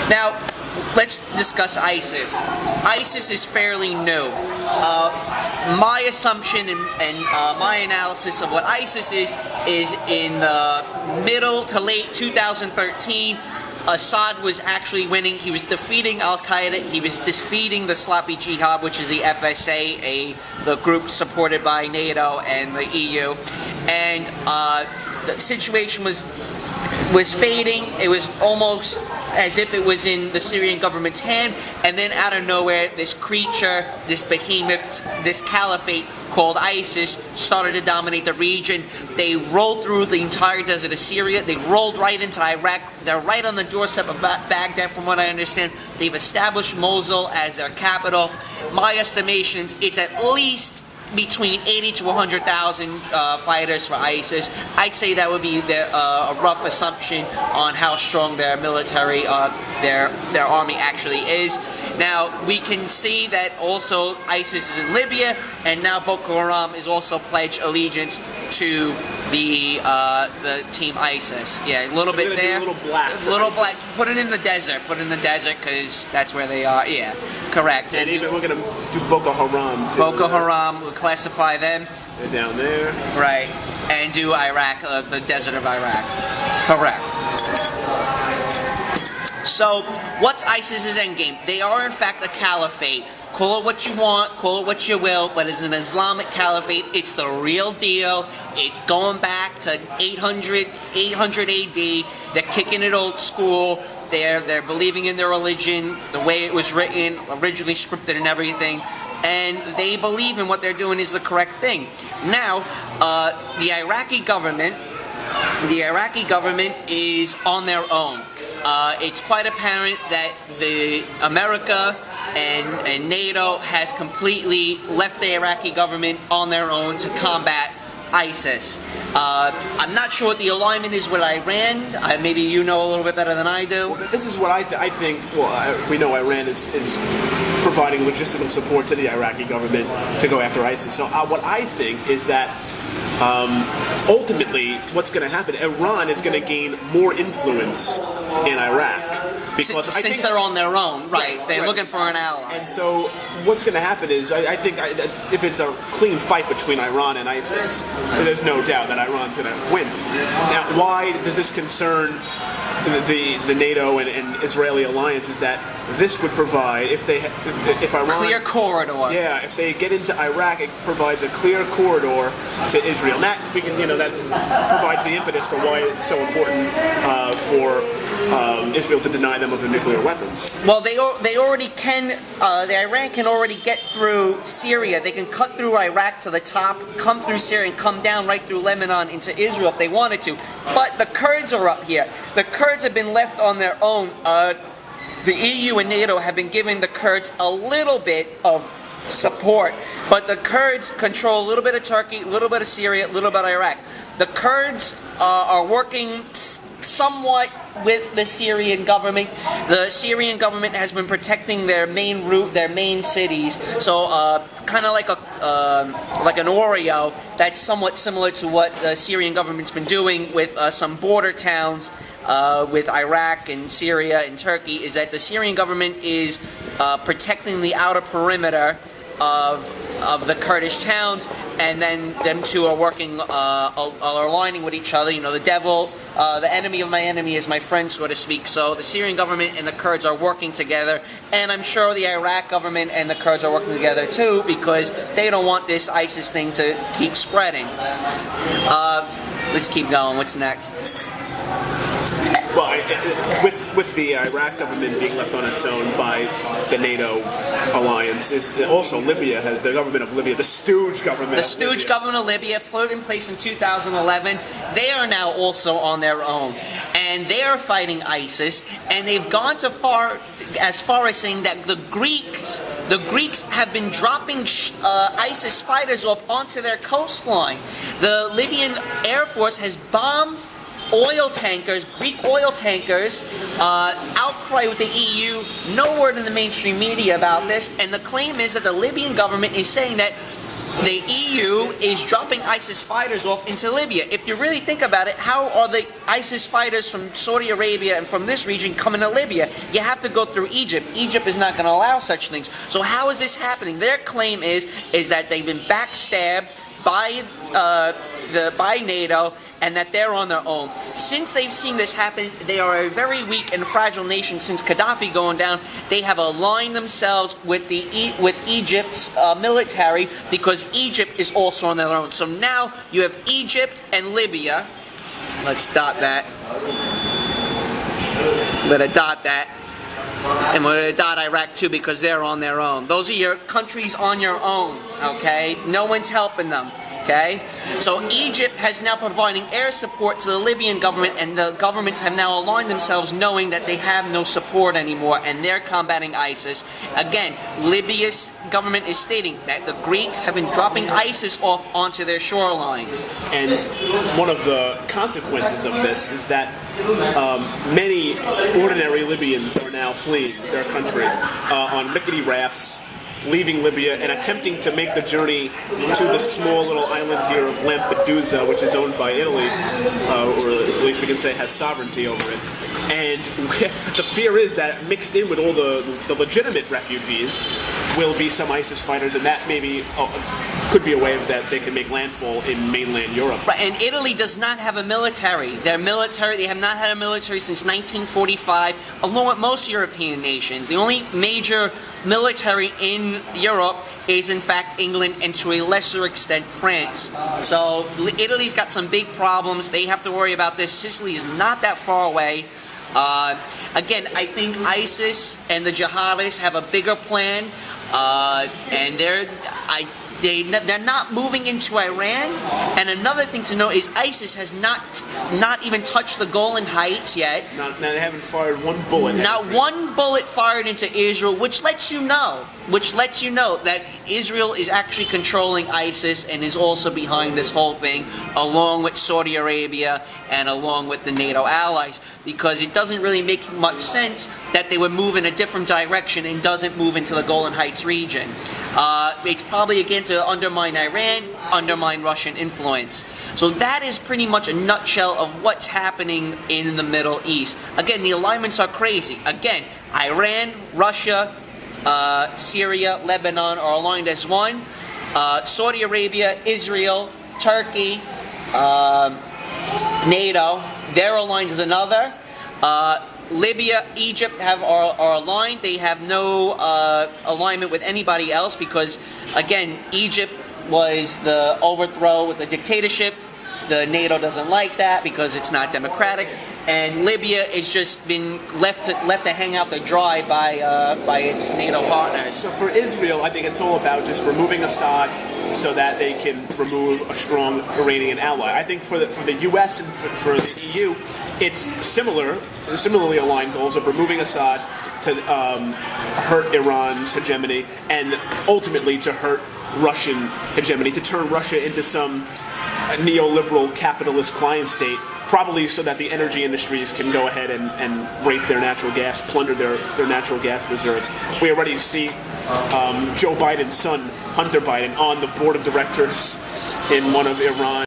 Now, let's discuss ISIS. ISIS is fairly new. My assumption and my analysis of what ISIS is in the middle to late 2013, Assad was actually winning. He was defeating Al-Qaeda. He was defeating the Sloppy Jihad, which is the FSA, the group supported by NATO and the EU. And the situation was fading. It was almost as if it was in the Syrian government's hand, and then out of nowhere, this creature, this behemoth, this caliphate called ISIS started to dominate the region. They rolled through the entire desert of Syria. They rolled right into Iraq. They're right on the doorstep of Baghdad, from what I understand. They've established Mosul as their capital. My estimations, it's at least between 80 to 100,000 fighters for ISIS. I'd say that would be a rough assumption on how strong their military, their army actually is. Now, we can see that also ISIS is in Libya, and now Boko Haram is also pledged allegiance to the team ISIS. Yeah, a little bit there. A little black. Put it in the desert. Put it in the desert because that's where they are. Yeah, correct. And even we're gonna do Boko Haram too. Boko Haram, we'll classify them. They're down there. Right, and do Iraq, the desert of Iraq. Correct. So, what's ISIS's endgame? They are in fact a caliphate. Call it what you want, call it what you will, but it's an Islamic caliphate. It's the real deal. It's going back to 800 AD. They're kicking it old school. They're believing in their religion, the way it was written, originally scripted and everything. And they believe in what they're doing is the correct thing. Now, the Iraqi government is on their own. It's quite apparent that America and NATO has completely left the Iraqi government on their own to combat ISIS. I'm not sure what the alignment is with Iran. Maybe you know a little bit better than I do. Well, this is what I think. Well, we know Iran is providing logistical support to the Iraqi government to go after ISIS. So what I think is that ultimately, what's going to happen? Iran is going to gain more influence in Iraq because since they're on their own, right? They're looking for an ally. And so, what's going to happen is, I think if it's a clean fight between Iran and ISIS, there's no doubt that Iran's going to win. Now, why does this concern the NATO and Israeli alliance? Is that this would provide, if Iran, clear corridor. Yeah, if they get into Iraq, it provides a clear corridor to Israel. And that that provides the impetus for why it's so important for Israel to deny them of a nuclear weapon. Well, they already can. The Iran can already get through Syria. They can cut through Iraq to the top, come through Syria, and come down right through Lebanon into Israel if they wanted to. But the Kurds are up here. The Kurds have been left on their own. The EU and NATO have been giving the Kurds a little bit of support, but the Kurds control a little bit of Turkey, a little bit of Syria, a little bit of Iraq. The Kurds are working somewhat with the Syrian government. The Syrian government has been protecting their main route, their main cities. So, kind of like an Oreo. That's somewhat similar to what the Syrian government's been doing with some border towns with Iraq and Syria and Turkey. Is that the Syrian government is protecting the outer perimeter of the Kurdish towns, and then them two are working, are aligning with each other. You know, the enemy of my enemy is my friend, so to speak. So the Syrian government and the Kurds are working together, and I'm sure the Iraq government and the Kurds are working together too, because they don't want this ISIS thing to keep spreading. Let's keep going. What's next? Well, with the Iraq government being left on its own by the NATO alliance, is also Libya, the government of Libya, the stooge government. The stooge government of Libya, put in place in 2011. They are now also on their own, and they are fighting ISIS. And they've gone as far as saying that the Greeks have been dropping ISIS fighters off onto their coastline. The Libyan Air Force has bombed oil tankers, Greek oil tankers, outcry with the EU, no word in the mainstream media about this, and the claim is that the Libyan government is saying that the EU is dropping ISIS fighters off into Libya. If you really think about it, how are the ISIS fighters from Saudi Arabia and from this region coming to Libya? You have to go through Egypt. Egypt is not going to allow such things. So how is this happening? Their claim is that they've been backstabbed by by NATO, and that they're on their own. Since they've seen this happen, they are a very weak and fragile nation. Since Gaddafi going down, they have aligned themselves with Egypt's military, because Egypt is also on their own. So now you have Egypt and Libya. Let's dot that. I'm gonna dot that. And we're going to dot Iraq too, because they're on their own. Those are your countries on your own, okay? No one's helping them, okay? So Egypt has now providing air support to the Libyan government, and the governments have now aligned themselves knowing that they have no support anymore, and they're combating ISIS. Again, Libya's government is stating that the Greeks have been dropping ISIS off onto their shorelines. And one of the consequences of this is that many ordinary Libyans are now fleeing their country on rickety rafts, leaving Libya and attempting to make the journey to the small little island here of Lampedusa, which is owned by Italy, or at least we can say has sovereignty over it. And the fear is that mixed in with all the legitimate refugees will be some ISIS fighters, and that maybe could be a way that they can make landfall in mainland Europe. Right, and Italy does not have a military. Their military, they have not had a military since 1945, along with most European nations. The only major military in Europe is in fact England, and to a lesser extent France. So Italy's got some big problems. They have to worry about this. Sicily is not that far away. Again, I think ISIS and the jihadists have a bigger plan, and they're not moving into Iran. And another thing to note is ISIS has not even touched the Golan Heights yet. They haven't fired one bullet. Not one bullet fired into Israel, which lets you know that Israel is actually controlling ISIS and is also behind this whole thing, along with Saudi Arabia and along with the NATO allies, because it doesn't really make much sense that they would move in a different direction and doesn't move into the Golan Heights region. It's probably again to undermine Iran, undermine Russian influence. So that is pretty much a nutshell of what's happening in the Middle East. Again, the alignments are crazy. Again, Iran, Russia, Syria, Lebanon are aligned as one. Saudi Arabia, Israel, Turkey, NATO, they're aligned as another. Libya, Egypt are aligned. They have no alignment with anybody else because, again, Egypt was the overthrow with the dictatorship. The NATO doesn't like that because it's not democratic. And Libya has just been left to hang out to dry by its NATO partners. So for Israel, I think it's all about just removing Assad so that they can remove a strong Iranian ally. I think for the U.S. and for the EU, it's similarly aligned goals of removing Assad to hurt Iran's hegemony and ultimately to hurt Russian hegemony, to turn Russia into some neoliberal capitalist client state, probably so that the energy industries can go ahead and rape their natural gas, plunder their natural gas reserves. We already see Joe Biden's son, Hunter Biden, on the board of directors in one of Iran's